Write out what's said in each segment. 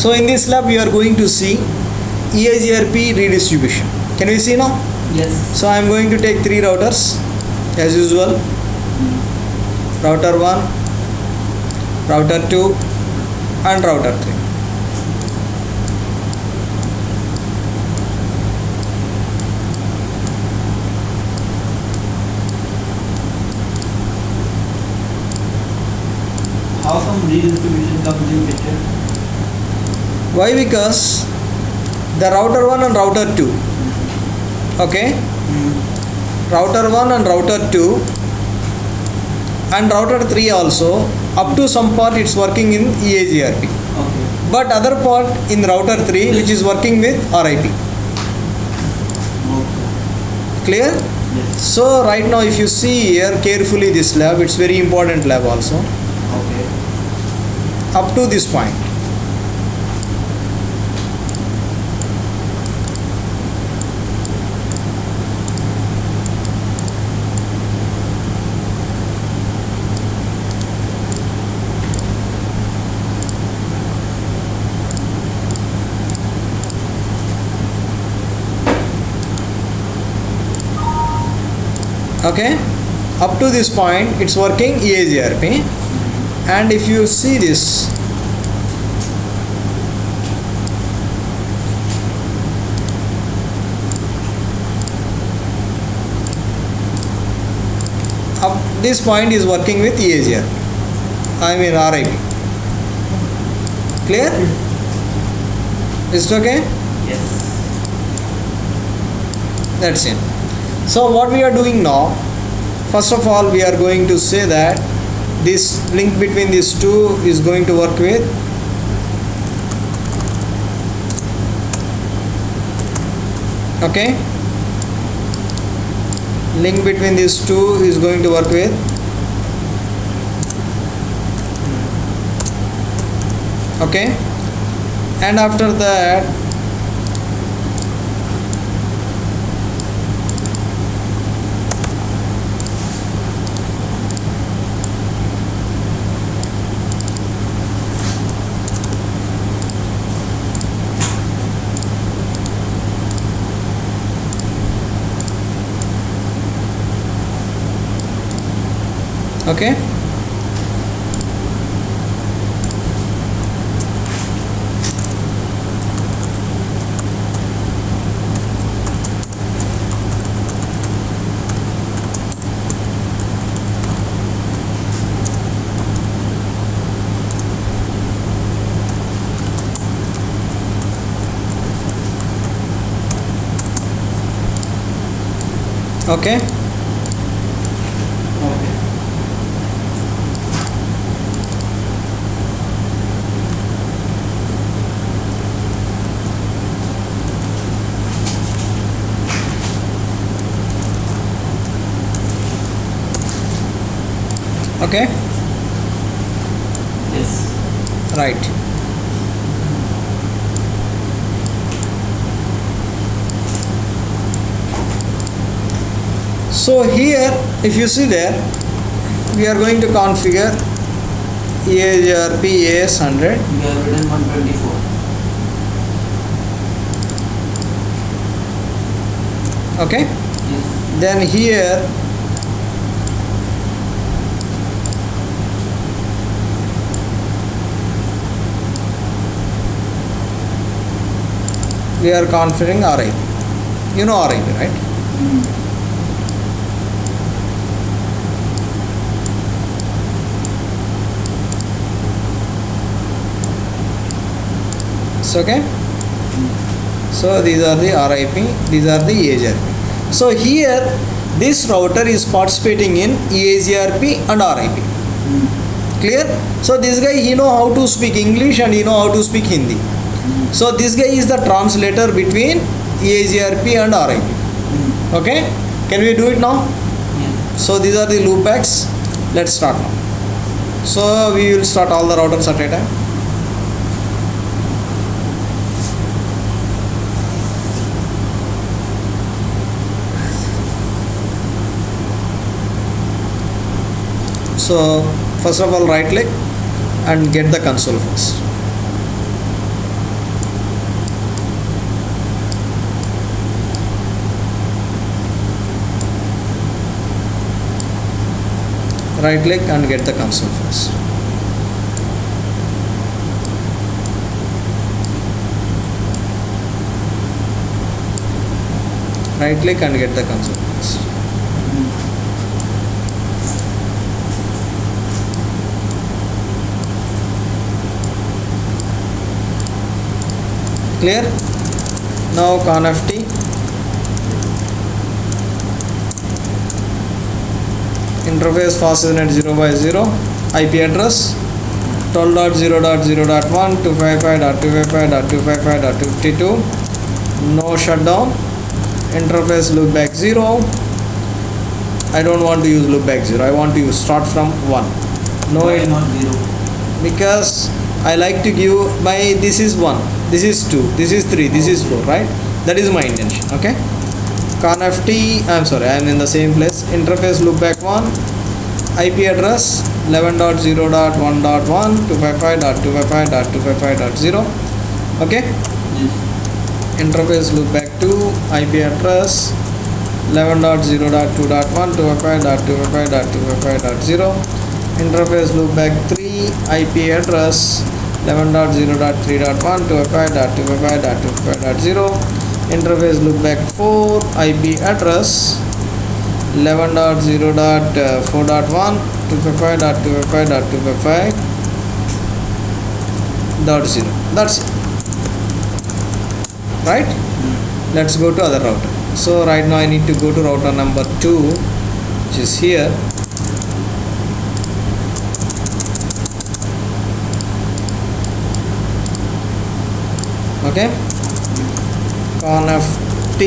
So in this lab we are going to see Eigrp redistribution. Can we see now? Yes. So I am going to take 3 routers as usual. Router 1, router 2 and router 3. How come redistribution comes in picture? Why? Because the router 1 and router 2, okay, router 1 and router 2 and router 3 also, up to some part it's working in Eigrp, Okay. but other part in router 3 which is working with RIP. Okay. Clear? Yes. So right now if you see here carefully this lab, it's very important lab also, Okay. up to this point. Okay, up to this point it's working Eigrp, and if you see this, up this point is working with Eigrp, I mean RIP. Clear? Is it okay? Yes. That's it. So what we are doing now, first of all we are going to say that this link between these two is going to work with okay, link between these two is going to work with okay, and after that okay, okay. Okay. Okay, Yes. right. So here if you see there, we are going to configure Eigrp AS100. We have written 124. Okay, Yes. then here we are configuring RIP. You know RIP, right? It's okay. So these are the RIP, these are the Eigrp. So here this router is participating in Eigrp and RIP. Clear? So this guy, he know how to speak English and he know how to speak Hindi. So this guy is the translator between Eigrp and RIP. Okay? Can we do it now? Yes. So these are the loopbacks. Let's start now. So we will start all the routers at a time. So first of all right click and get the console first. right click and get the console first. Right click and get the console first. Clear? Now conft interface fast ethernet 0x0 IP address 12.0.0.1 255.255.255.252 no shutdown interface loopback 0. I don't want to use loopback 0, I want to use start from 1. No, Why not 0? because I like to give my this is 1, this is 2, this is 3, this is 4, right? That is my intention. Okay, conft I'm sorry, I am in the same place. Interface loopback 1 IP address 11.0.1.1 255.255.255.0. okay, Yes. interface loopback 2 IP address 11.0.2.1 255.255.255.0. interface loopback 3 IP address 11.0.3.1 255.255.255.0. interface loopback 4 IP address 11.0.4.1 255.255.255.0. That's it, right? Let's go to other router. So right now I need to go to router number 2, which is here. Okay, conft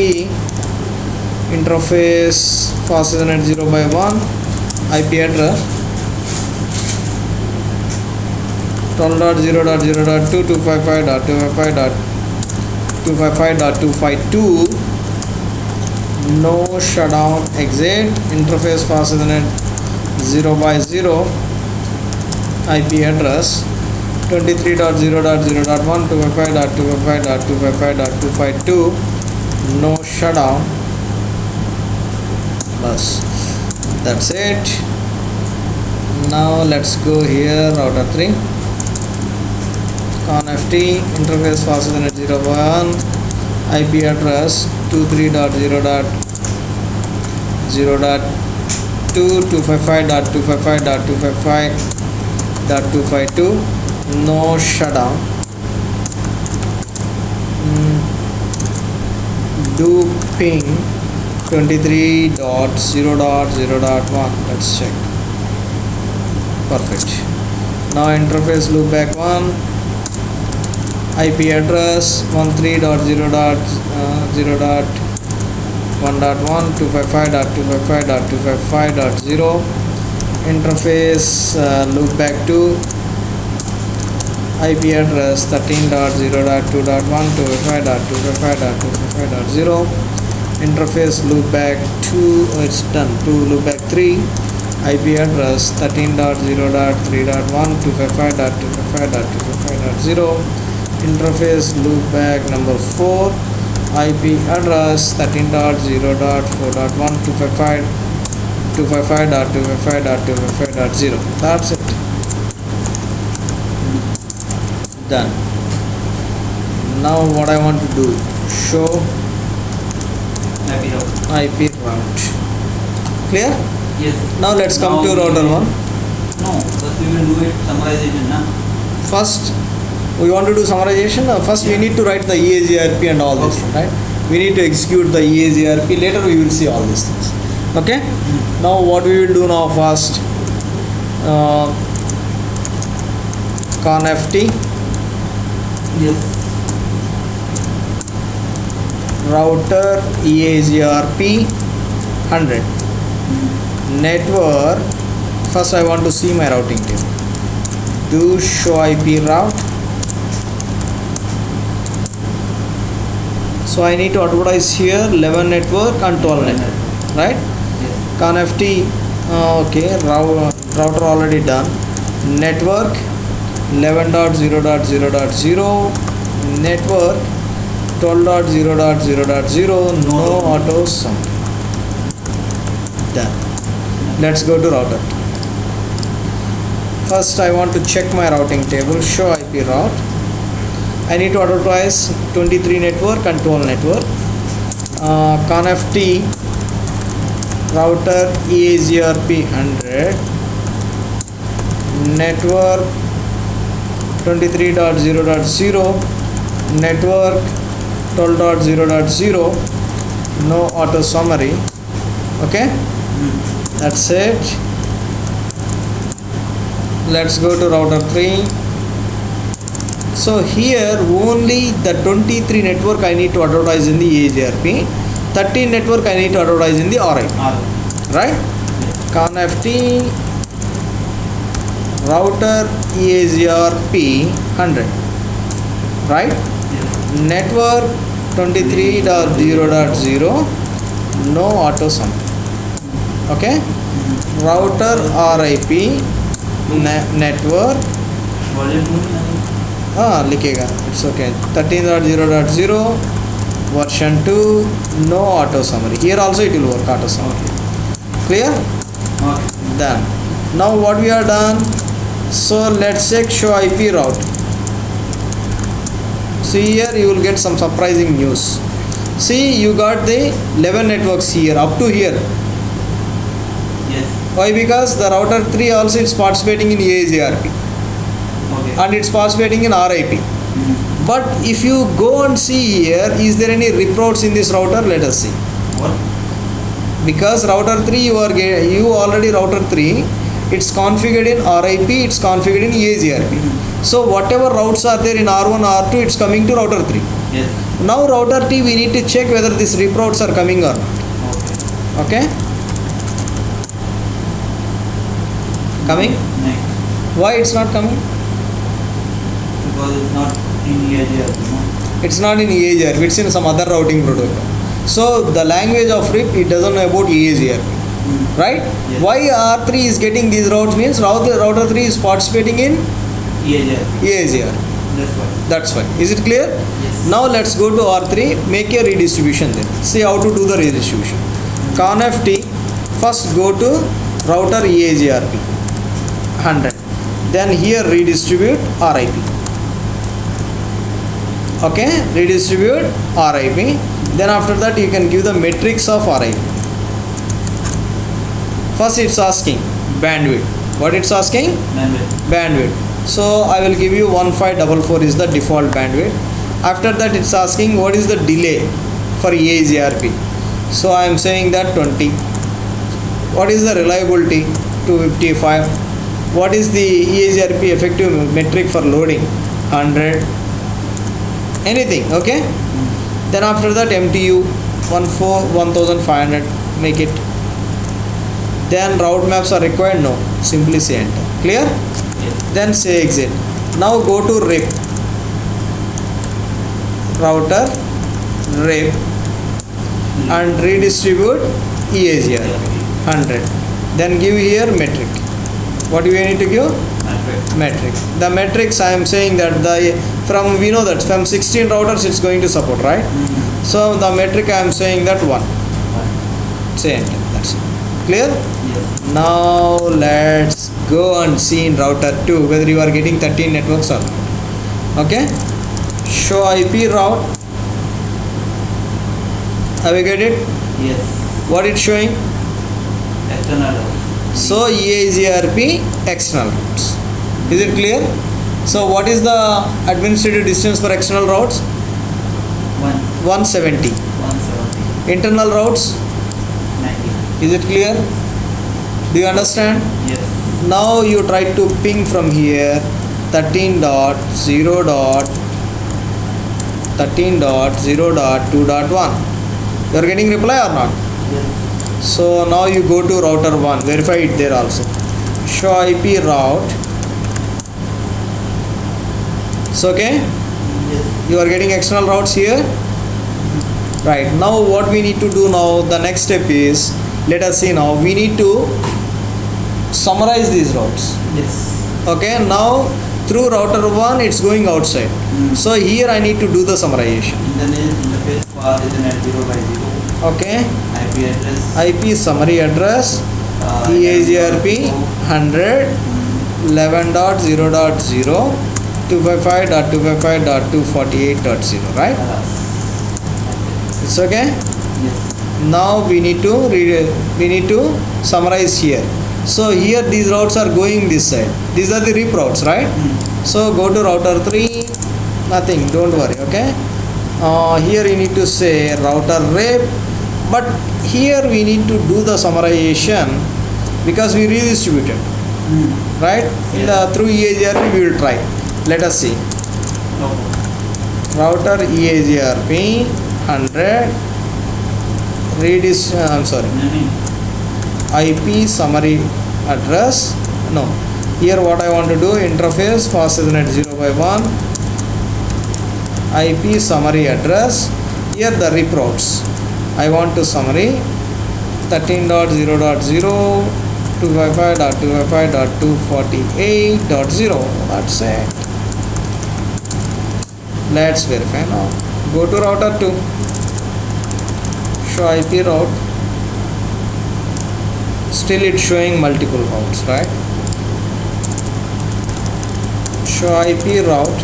interface fast ethernet 0x1 IP address 12.0.0.2 255.255.255.252 no shutdown exit. Interface fast ethernet 0x0 IP address 23.0.0.1 255.255.255.252 no shutdown. Bus. That's it. Now let's go here, router 3. conft interface fast ethernet 0x1 IP address 23.0.0.2 255.255.255.252 no shutdown. Do ping 23.0.0.1. let's check. Perfect. Now interface loopback 1 IP address 13.0.0.1.1 255.255.255.0. interface loopback 2 IP address 13.0.2.1 255.255.255.0. interface loopback 2 it's done. To loopback 3 IP address 13.0.3.1 255.255.255.0. interface loopback number 4 IP address 13.0.4.1 255.255.255.0. that's it, done. Now what I want to do, show IP route. IP route. Clear? Yes. Now let's come Now to we router will- 1. No, first we will do it summarization, na? First we want to do summarization. First we Yeah. need to write the EAGRP and all this, Okay. right? We need to execute the EAGRP. Later we will see all these things. Okay, now what we will do now, first conft Yes. router EAGRP 100 network. First I want to see my routing table. Do show IP route. So I need to advertise here 11 network and 12 network, right? Yes. conft okay, router already done. Network 11.0.0.0 network 12.0.0.0 no auto sound. Done. Let's go to router. First I want to check my routing table. Show IP route. I need to advertise 23 network and 12 network. Conft router Eigrp 100 network 23.0.0 network 12.0.0. no auto summary. Okay, that's it. Let's go to router 3. So here only the 23 network I need to advertise in the Eigrp, 13 network I need to advertise in the RIP, right? Conft router Eigrp 100, right? Network 23.0.0, no auto sum. Okay, router RIP network लिखेगा, it's okay. 13.0.0 version 2, no auto summary. Here also it will work auto summary. Clear? Done. Now what we are done, so let's check show IP route. See here you will get some surprising news. See, you got the 11 networks here up to here. Yes. Why? Because the router 3 also is participating in Eigrp Okay. and it's participating in RIP. But if you go and see here, is there any rip routes in this router? Let us see. What? Because router 3 you already router 3, it's configured in RIP, it's configured in Eigrp. So whatever routes are there in R1, R2, it's coming to router 3. Yes. Now router T, we need to check whether these rip routes are coming or not. Okay. Okay? Coming? Next. Why it's not coming? Because it's not in Eigrp, no? It's not in Eigrp, it's in some other routing protocol. So the language of RIP, it doesn't know about Eigrp, right? Yes. Why R3 is getting these routes means router 3 is participating in Eigrp. Eigrp. That's why. That's why. Is it clear? Yes. Now let's go to R3, make a redistribution then. See how to do the redistribution. Conft, first go to router Eigrp 100. Then here redistribute RIP. Okay, redistribute RIP. Then after that you can give the metrics of RIP. First it's asking bandwidth. What it's asking? Bandwidth. So I will give you 1544 is the default bandwidth. After that it's asking what is the delay for Eigrp. So I am saying that 20. What is the reliability? 255. What is the Eigrp effective metric for loading? 100. Anything, okay? Then after that MTU 1500, make it. Then route maps are required? No. Simply say enter. Clear? Yes. Then say exit. Now go to RIP. Router RIP and redistribute Eigrp 100. Then give here metric. What do you need to give? Metric. The metrics I am saying that we know that from 16 routers it's going to support, right? So the metric I am saying that 1. Say enter. That's it. Clear? Yes. Now let's go and see in router 2 whether you are getting 13 networks or not. Okay? Show IP route. Have you get it? Yes. What it's showing? External route. So Eigrp external routes. Is it clear? So what is the administrative distance for external routes? 170. 170. Internal routes? 90. Is it clear? Do you understand? Yes. Now you try to ping from here 13.0.2.1. You are getting reply or not? Yes. So now you go to router 1, verify it there also. Show IP route. So okay, Yes. you are getting external routes here. Right, now what we need to do now, the next step is, let us see now, we need to summarize these routes. Yes. Okay, now through router 1 it's going outside. So here I need to do the summarization. Interface for Ethernet 0 by 0. Okay, IP address. IP summary address Eigrp 100 11.0.0 255.255.248.0, right? It's okay. Yes. Now we need to summarize here. So here these routes are going this side. These are the rip routes, right? So go to router 3, nothing, don't worry, okay? Here you need to say router rip, but here we need to do the summarization because we redistributed, right? In the through EAGRP we will try. Let us see. Router EAGRP 100 IP summary address. No, here what I want to do, interface fast Ethernet 0x1 IP summary address. Here the rip routes I want to summary 13.0.0 255.255.248.0. That's it. Let's verify now. Go to router 2, show IP route. Still it's showing multiple routes, right? Show IP route.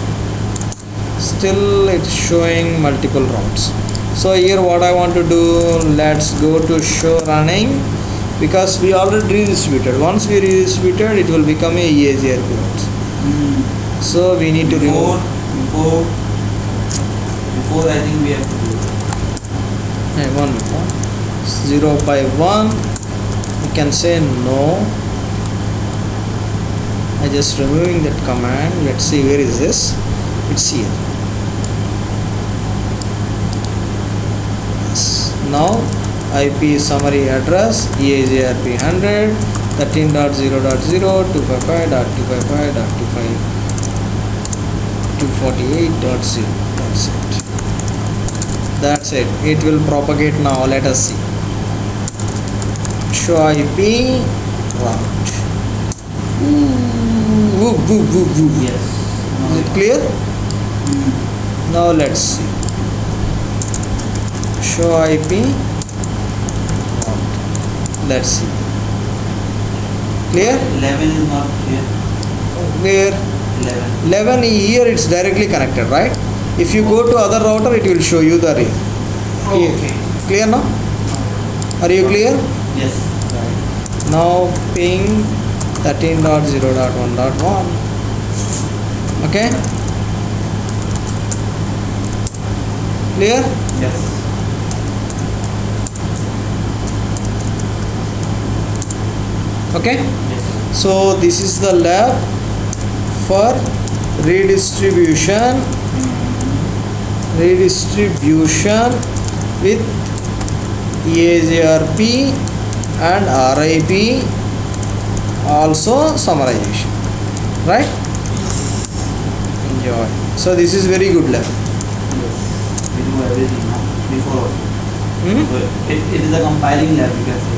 Still it's showing multiple routes. So here what I want to do, let's go to show running because we already redistributed. Once we redistributed, it will become a EAGRP route. So we need to remove. Before I think we have to do it. 0x1. You can say no. I just removing that command. Let's see where is this. It's here. Yes. Now IP summary address EAGRP 100 13.0.0 255.255.248.0. That's it. It will propagate now. Let us see. Show IP route. Yes. Is it clear? Now let's see. Show IP route. Let's see. Clear? 11 is not clear. Where? 11 here it's directly connected, right? If you go to other router, it will show you the array. Okay. Clear now? Are you clear? Yes. Right. Now ping 13.0.1.1. Okay? Clear? Yes. Okay? Yes. So this is the lab for redistribution with EAGRP and RIP, also summarization, right? Enjoy. So this is very good lab. Yes. We do everything now before. So it is a compiling lab, you can say.